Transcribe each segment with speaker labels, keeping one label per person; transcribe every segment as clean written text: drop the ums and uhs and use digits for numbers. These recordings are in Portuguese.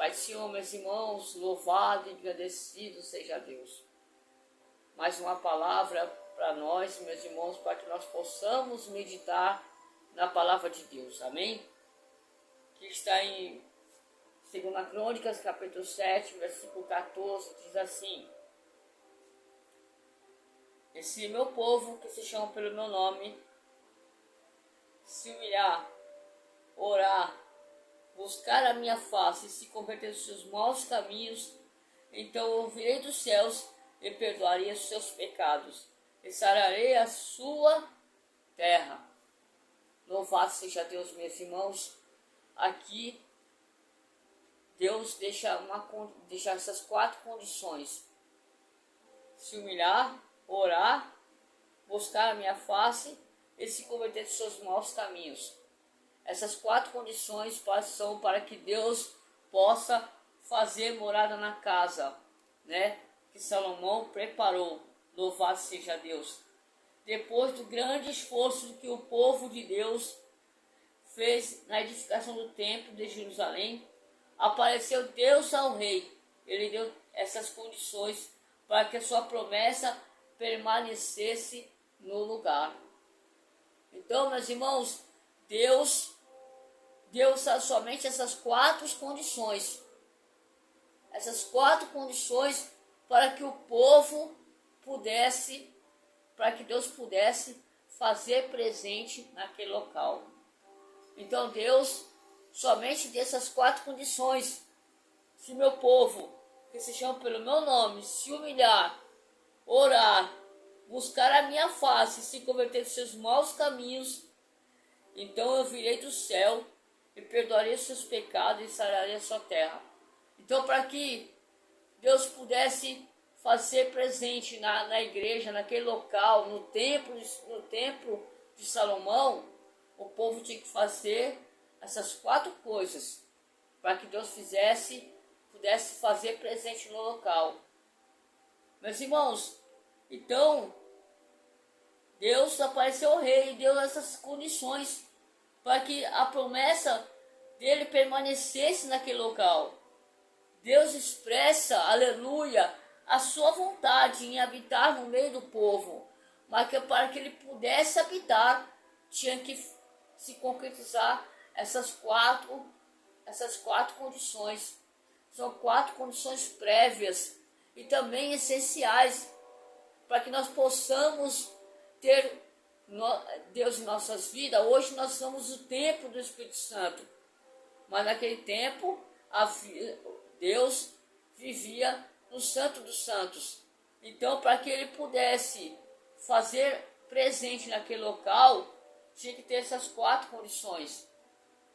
Speaker 1: Pai do Senhor, meus irmãos, louvado e agradecido seja Deus. Mais uma palavra para nós, meus irmãos, para que nós possamos meditar na palavra de Deus, amém? Que está em 2 Crônicas, capítulo 7, versículo 14, diz assim: esse meu povo, que se chama pelo meu nome, se humilhar, orar, buscar a minha face e se converter dos seus maus caminhos, então eu ouvirei dos céus e perdoarei os seus pecados e sararei a sua terra. Louvado seja Deus, meus irmãos. Aqui Deus deixa essas 4 condições: se humilhar, orar, buscar a minha face e se converter dos seus maus caminhos. Essas 4 condições são para que Deus possa fazer morada na casa, né, que Salomão preparou. Louvado seja Deus. Depois do grande esforço que o povo de Deus fez na edificação do templo de Jerusalém, apareceu Deus ao rei. Ele deu essas condições para que a sua promessa permanecesse no lugar. Então, meus irmãos, Deus deu somente essas 4 condições. Essas 4 condições para que o povo pudesse, para que Deus pudesse fazer presente naquele local. Então Deus somente deu essas 4 condições: se meu povo, que se chama pelo meu nome, se humilhar, orar, buscar a minha face e se converter dos seus maus caminhos, então eu virei do céu e perdoarei os seus pecados e sararei a sua terra. Então, para que Deus pudesse fazer presente na igreja, naquele local, no templo de Salomão, o povo tinha que fazer essas 4 coisas para que Deus pudesse fazer presente no local. Meus irmãos, então Deus apareceu ao rei e deu essas condições para que a promessa dele permanecesse naquele local. Deus expressa, aleluia, a sua vontade em habitar no meio do povo, mas que para que ele pudesse habitar, tinha que se concretizar essas quatro condições. São 4 condições prévias e também essenciais para que nós possamos ter Deus em nossas vidas. Hoje nós somos o templo do Espírito Santo, mas naquele tempo Deus vivia no Santo dos Santos. Então, para que ele pudesse fazer presente naquele local, tinha que ter essas 4 condições.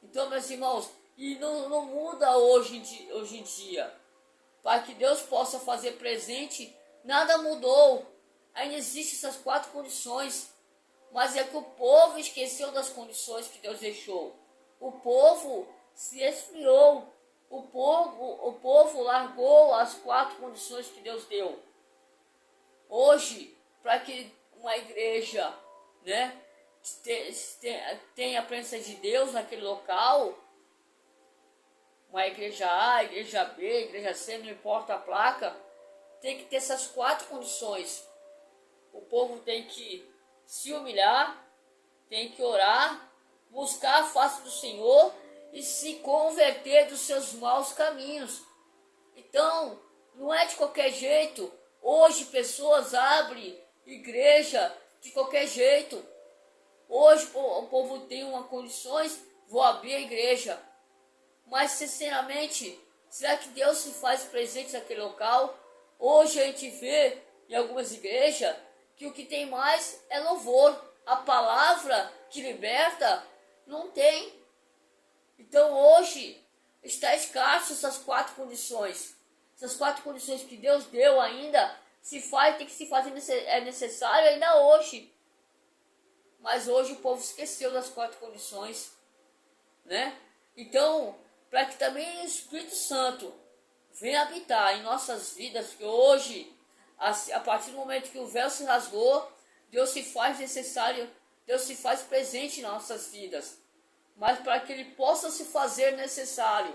Speaker 1: Então, meus irmãos, e não muda hoje em dia. Para que Deus possa fazer presente, nada mudou. Ainda existem essas 4 condições. Mas é que o povo esqueceu das condições que Deus deixou. O povo se esfriou. O povo largou as 4 condições que Deus deu. Hoje, para que uma igreja, né, tenha a presença de Deus naquele local, uma igreja A, igreja B, igreja C, não importa a placa, tem que ter essas 4 condições. O povo tem que se humilhar, tem que orar, buscar a face do Senhor e se converter dos seus maus caminhos. Então, não é de qualquer jeito. Hoje pessoas abrem igreja de qualquer jeito. Hoje o povo tem uma condições, vou abrir a igreja. Mas sinceramente, será que Deus se faz presente naquele local? Hoje a gente vê em algumas igrejas que o que tem mais é louvor. A palavra que liberta não tem. Então hoje está escasso essas 4 condições. Essas 4 condições que Deus deu ainda tem que se fazer, é necessário ainda hoje. Mas hoje o povo esqueceu das 4 condições, né? Então, para que também o Espírito Santo venha habitar em nossas vidas, que hoje, a partir do momento que o véu se rasgou, Deus se faz necessário, Deus se faz presente em nossas vidas. Mas para que ele possa se fazer necessário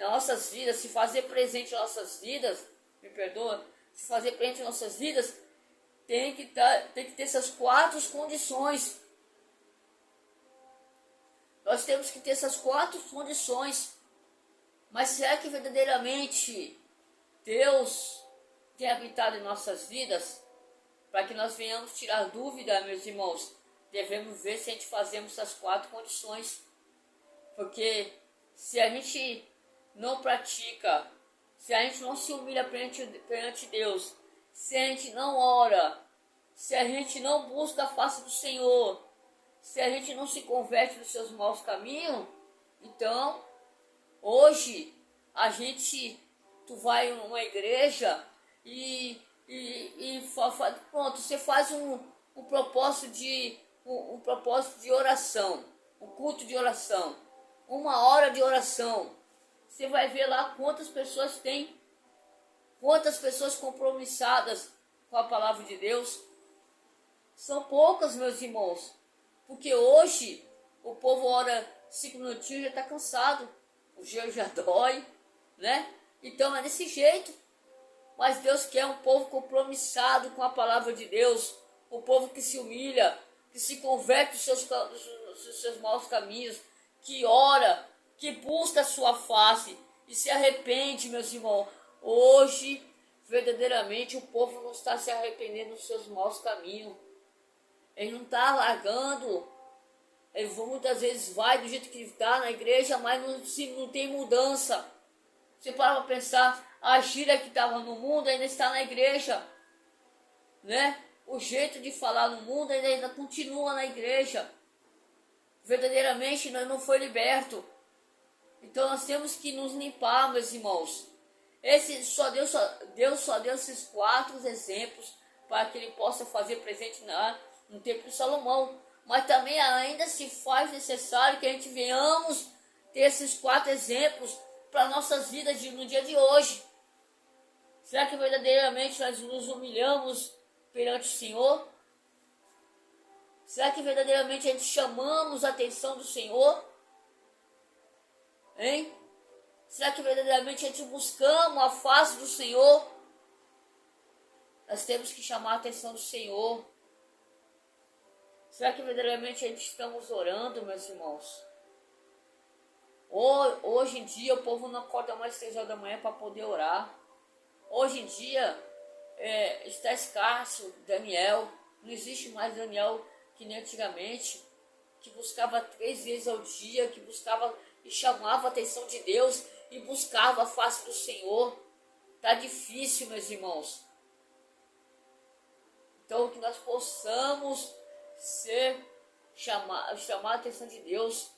Speaker 1: nas nossas vidas, se fazer presente nas nossas vidas, me perdoa, se fazer presente nas nossas vidas, tem que ter essas 4 condições. Nós temos que ter essas 4 condições. Mas será que verdadeiramente Deus tem habitado em nossas vidas? Para que nós venhamos tirar dúvida, meus irmãos, devemos ver se a gente fazemos essas 4 condições. Porque se a gente não pratica, se a gente não se humilha perante Deus, se a gente não ora, se a gente não busca a face do Senhor, se a gente não se converte dos seus maus caminhos, então, hoje, tu vai em uma igreja pronto, você faz um propósito de oração, um culto de oração, 1 hora de oração. Você vai ver lá quantas pessoas tem, quantas pessoas compromissadas com a palavra de Deus. São poucas, meus irmãos, porque hoje o povo ora 5 minutinhos e já está cansado, o joelho já dói, né? Então é desse jeito. Mas Deus quer um povo compromissado com a palavra de Deus, um povo que se humilha, que se converte dos seus maus caminhos, que ora, que busca a sua face e se arrepende, meus irmãos. Hoje, verdadeiramente, o povo não está se arrependendo dos seus maus caminhos. Ele não está largando. Ele muitas vezes vai do jeito que está na igreja, mas não tem mudança. Você para pensar, a gíria que estava no mundo ainda está na igreja, né? O jeito de falar no mundo ainda continua na igreja. Verdadeiramente nós não foi liberto. Então nós temos que nos limpar, meus irmãos. Deus só deu esses 4 exemplos para que ele possa fazer presente no templo de Salomão. Mas também ainda se faz necessário que a gente venhamos ter esses 4 exemplos para nossas vidas no dia de hoje. Será que verdadeiramente nós nos humilhamos perante o Senhor? Será que verdadeiramente a gente chamamos a atenção do Senhor? Hein? Será que verdadeiramente a gente buscamos a face do Senhor? Nós temos que chamar a atenção do Senhor. Será que verdadeiramente a gente estamos orando, meus irmãos? Hoje em dia o povo não acorda mais 3 horas da manhã para poder orar. Hoje em dia está escasso Daniel. Não existe mais Daniel que nem antigamente, que buscava 3 vezes ao dia, que buscava e chamava a atenção de Deus e buscava a face do Senhor. Está difícil, meus irmãos. Então que nós possamos chamar a atenção de Deus.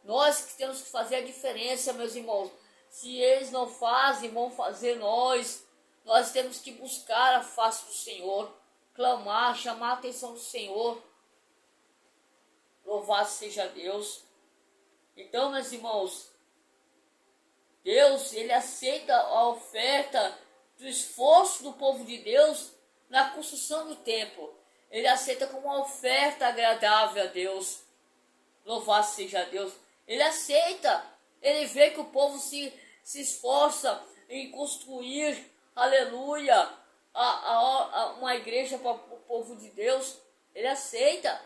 Speaker 1: Nós que temos que fazer a diferença, meus irmãos. Se eles não fazem, vão fazer nós. Nós temos que buscar a face do Senhor, clamar, chamar a atenção do Senhor. Louvado seja Deus. Então, meus irmãos, Deus, ele aceita a oferta do esforço do povo de Deus na construção do templo. Ele aceita como uma oferta agradável a Deus. Louvado seja Deus. Ele aceita. Ele vê que o povo se esforça em construir, aleluia, uma igreja para o povo de Deus. Ele aceita.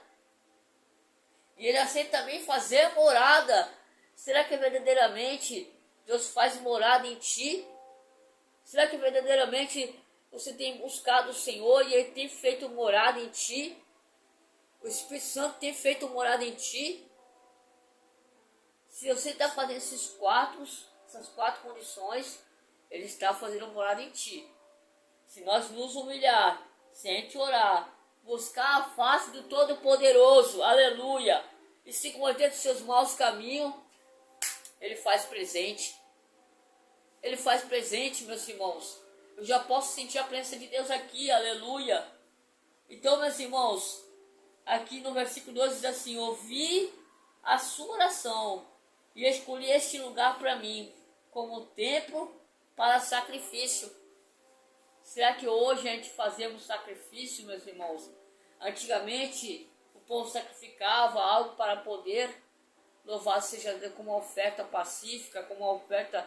Speaker 1: E ele aceita também fazer morada. Será que verdadeiramente Deus faz morada em ti? Será que verdadeiramente você tem buscado o Senhor e Ele tem feito morada em ti? O Espírito Santo tem feito morada em ti? Se você está fazendo essas 4 condições, Ele está fazendo morada em ti. Se nós nos humilhar, se a gente orar, buscar a face do Todo-Poderoso, aleluia, e se converter dos seus maus caminhos, Ele faz presente. Ele faz presente, meus irmãos. Eu já posso sentir a presença de Deus aqui, aleluia. Então, meus irmãos, aqui no versículo 12 diz assim: ouvi a sua oração e escolhi este lugar para mim, como templo para sacrifício. Será que hoje a gente fazemos sacrifício, meus irmãos? Antigamente, o povo sacrificava algo para poder louvar, seja como uma oferta pacífica, como uma oferta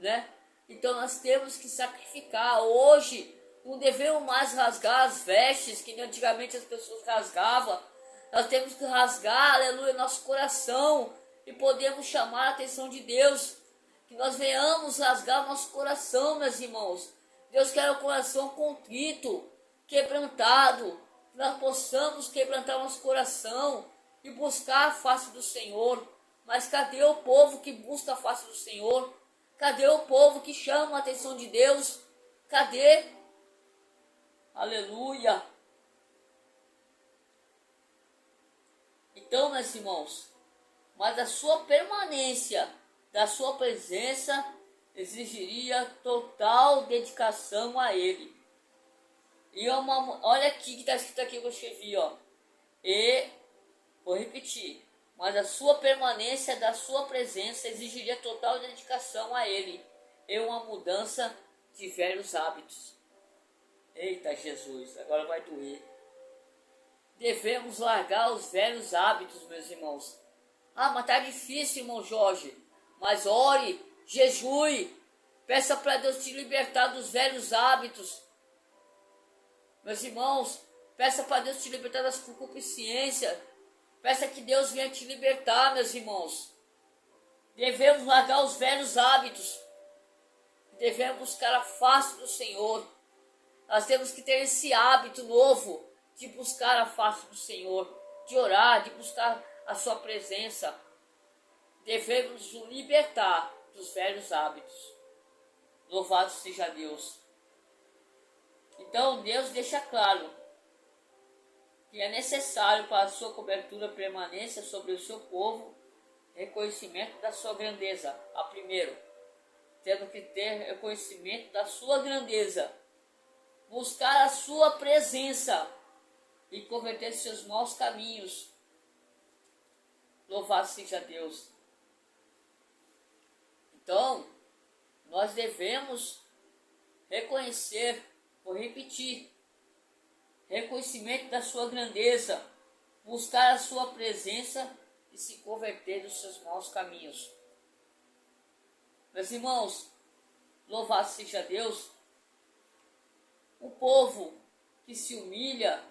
Speaker 1: né? Então nós temos que sacrificar. Hoje não devemos mais rasgar as vestes que antigamente as pessoas rasgavam. Nós temos que rasgar, aleluia, nosso coração e podemos chamar a atenção de Deus. Que nós venhamos rasgar nosso coração, meus irmãos. Deus quer um coração contrito, quebrantado. Que nós possamos quebrantar nosso coração e buscar a face do Senhor. Mas cadê o povo que busca a face do Senhor? Cadê o povo que chama a atenção de Deus? Cadê? Aleluia! Então, meus irmãos, mas a sua permanência, da sua presença, exigiria total dedicação a Ele. E olha aqui que está escrito aqui que eu escrevi, ó. E, vou repetir, mas a sua permanência da sua presença exigiria total dedicação a Ele e uma mudança de velhos hábitos. Eita Jesus, agora vai doer. Devemos largar os velhos hábitos, meus irmãos. Ah, mas tá difícil, irmão Jorge. Mas ore, jejue, peça para Deus te libertar dos velhos hábitos. Meus irmãos, peça para Deus te libertar das concupiscências. Peça que Deus venha te libertar, meus irmãos. Devemos largar os velhos hábitos. Devemos buscar a face do Senhor. Nós temos que ter esse hábito novo de buscar a face do Senhor, de orar, de buscar a sua presença. Devemos nos libertar dos velhos hábitos. Louvado seja Deus. Então Deus deixa claro que é necessário para a sua cobertura permanência sobre o seu povo reconhecimento da sua grandeza. A primeiro, tendo que ter reconhecimento da sua grandeza, buscar a sua presença e converter seus maus caminhos. Louvado seja Deus. Então, nós devemos reconhecer, vou repetir, reconhecimento da sua grandeza, buscar a sua presença e se converter dos seus maus caminhos. Meus irmãos, louvado seja Deus. O povo que se humilha,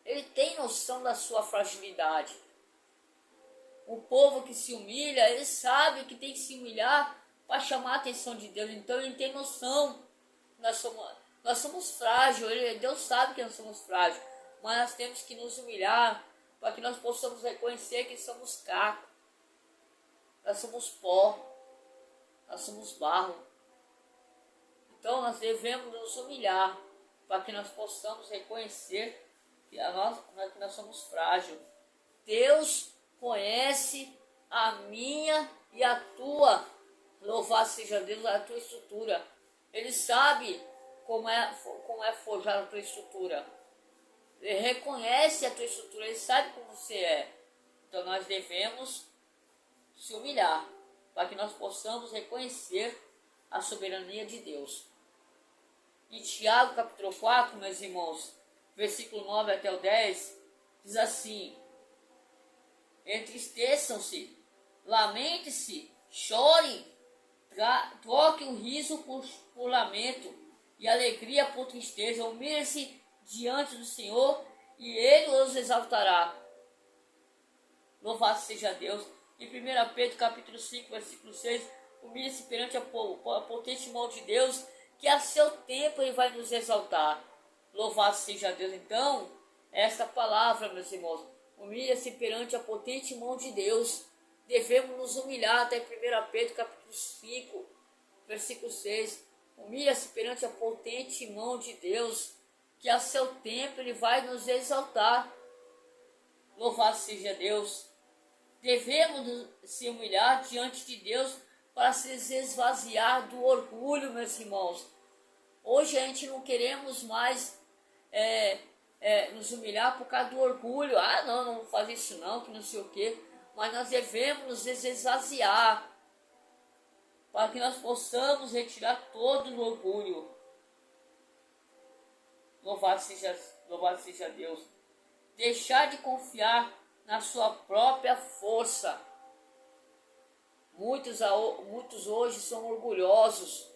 Speaker 1: ele tem noção da sua fragilidade. O povo que se humilha, ele sabe que tem que se humilhar para chamar a atenção de Deus. Então ele tem noção. Nós somos frágeis. Deus sabe que nós somos frágeis. Mas nós temos que nos humilhar para que nós possamos reconhecer que somos caco. Nós somos pó. Nós somos barro. Então nós devemos nos humilhar para que nós possamos reconhecer que nós somos frágeis. Deus conhece a minha e a tua, louvado seja Deus, a tua estrutura. Ele sabe como é forjar a tua estrutura. Ele reconhece a tua estrutura, ele sabe como você é. Então nós devemos se humilhar para que nós possamos reconhecer a soberania de Deus. Em Tiago capítulo 4, meus irmãos, versículo 9 até o 10, diz assim: entristeçam-se, lamente-se, chorem, troquem o riso por lamento e alegria por tristeza, humilhem-se diante do Senhor e Ele os exaltará. Louvado seja Deus. Em 1 Pedro capítulo 5, versículo 6, humilhe-se perante a potente mão de Deus, que a seu tempo Ele vai nos exaltar. Louvado seja Deus. Então, esta palavra, meus irmãos, humilha-se perante a potente mão de Deus. Devemos nos humilhar até 1 Pedro capítulo 5, versículo 6. Humilha-se perante a potente mão de Deus, que a seu tempo Ele vai nos exaltar. Louvado seja Deus. Devemos se humilhar diante de Deus para se esvaziar do orgulho, meus irmãos. Hoje a gente não queremos mais nos humilhar por causa do orgulho. Ah, não vou fazer isso não, que não sei o quê. Mas nós devemos nos esvaziar para que nós possamos retirar todo o orgulho. Louvado seja Deus. Deixar de confiar na sua própria força. Muitos hoje são orgulhosos.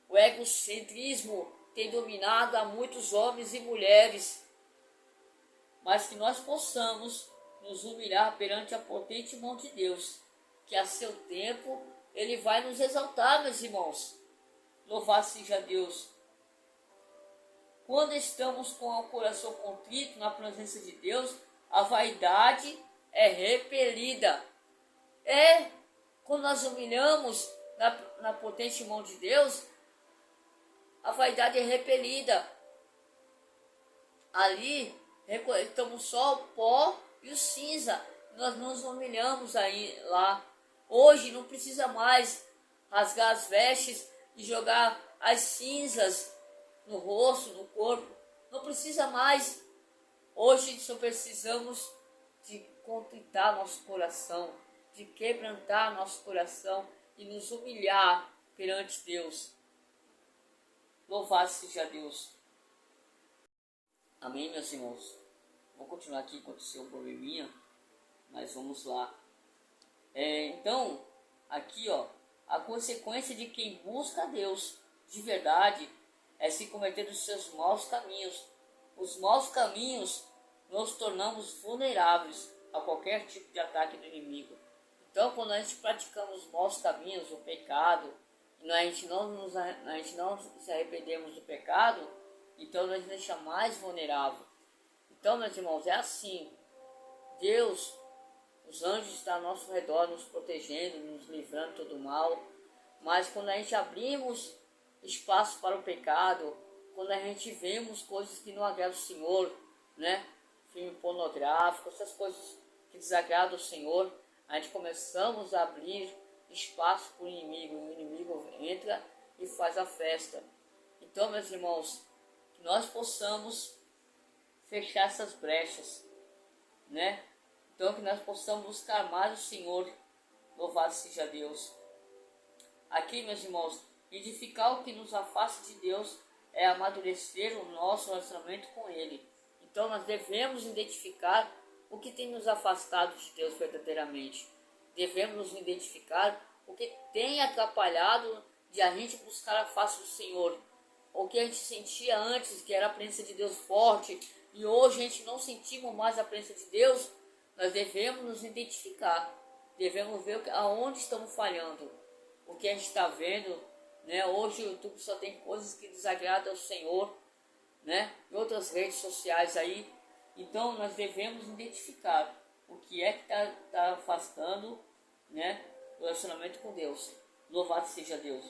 Speaker 1: O egocentrismo tem dominado a muitos homens e mulheres. Mas que nós possamos nos humilhar perante a potente mão de Deus, que a seu tempo Ele vai nos exaltar, meus irmãos. Louvado seja Deus. Quando estamos com o coração contrito na presença de Deus, a vaidade é repelida. Quando nós humilhamos na potente mão de Deus, a vaidade é repelida. Ali recolhemos só o pó e o cinza. Nós nos humilhamos aí lá. Hoje não precisa mais rasgar as vestes e jogar as cinzas no rosto, no corpo. Não precisa mais. Hoje só precisamos de contritar nosso coração, de quebrantar nosso coração e nos humilhar perante Deus. Louvado seja Deus. Amém, meus irmãos? Vou continuar aqui, aconteceu um probleminha, mas vamos lá. Então, aqui a consequência de quem busca a Deus de verdade é se converter dos seus maus caminhos. Os maus caminhos nos tornamos vulneráveis a qualquer tipo de ataque do inimigo. Então, quando a gente praticamos os maus caminhos, o pecado, e a gente não se arrependemos do pecado, então nós nos deixamos mais vulnerável. Então, meus irmãos, é assim. Deus, os anjos estão ao nosso redor, nos protegendo, nos livrando de todo mal. Mas quando a gente abrimos espaço para o pecado, quando a gente vemos coisas que não agradam o Senhor, né? Filme pornográfico, essas coisas que desagradam o Senhor, a gente começamos a abrir espaço para o inimigo. O inimigo entra e faz a festa. Então, meus irmãos, que nós possamos fechar essas brechas, né? Então, que nós possamos buscar mais o Senhor. Louvado seja Deus. Aqui, meus irmãos, edificar o que nos afasta de Deus é amadurecer o nosso relacionamento com Ele. Então, nós devemos identificar o que tem nos afastado de Deus verdadeiramente. Devemos nos identificar o que tem atrapalhado de a gente buscar a face do Senhor. O que a gente sentia antes, que era a presença de Deus forte, e hoje a gente não sentimos mais a presença de Deus. Nós devemos nos identificar. Devemos ver aonde estamos falhando. O que a gente está vendo, né? Hoje o YouTube só tem coisas que desagradam ao Senhor, né? E outras redes sociais aí. Então nós devemos identificar o que é que está afastando, né, o relacionamento com Deus. Louvado seja Deus.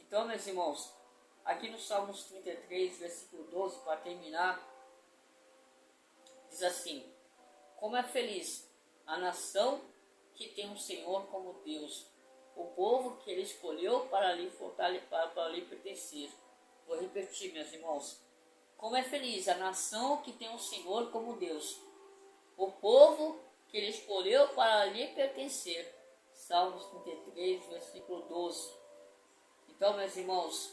Speaker 1: Então, meus irmãos, aqui no Salmos 33, versículo 12, para terminar, diz assim: como é feliz a nação que tem um Senhor como Deus, o povo que Ele escolheu para lhe pertencer. Vou repetir, meus irmãos. Como é feliz a nação que tem um Senhor como Deus, o povo que Ele escolheu para lhe pertencer. Salmos 33, versículo 12. Então, meus irmãos,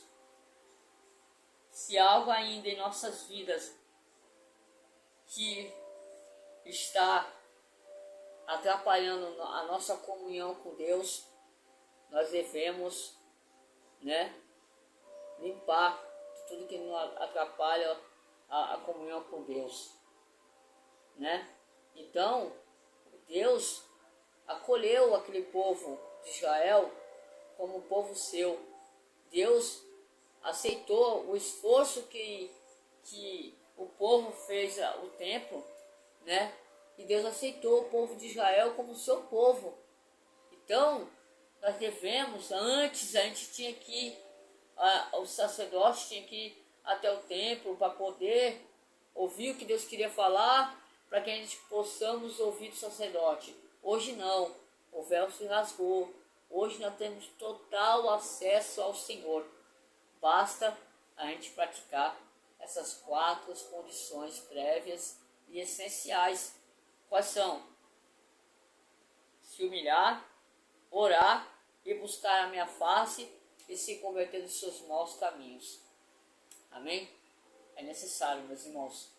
Speaker 1: se algo ainda em nossas vidas que está atrapalhando a nossa comunhão com Deus, nós devemos, né, limpar tudo que nos atrapalha a comunhão com Deus, né? Então, Deus acolheu aquele povo de Israel como um povo seu. Deus aceitou o esforço que o povo fez o templo, né? E Deus aceitou o povo de Israel como seu povo. Então, nós devemos, antes a gente tinha que, o sacerdote tinha que ir até o templo para poder ouvir o que Deus queria falar, para que a gente possamos ouvir do sacerdote. Hoje não, o véu se rasgou. Hoje nós temos total acesso ao Senhor. Basta a gente praticar essas 4 condições prévias e essenciais. Quais são? Se humilhar, orar e buscar a minha face e se converter dos seus maus caminhos. Amém? É necessário, meus irmãos,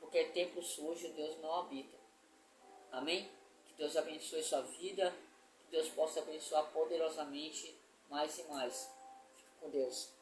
Speaker 1: porque templo sujo Deus não habita. Amém? Que Deus abençoe sua vida. Que Deus possa abençoar poderosamente mais e mais. Fique com Deus.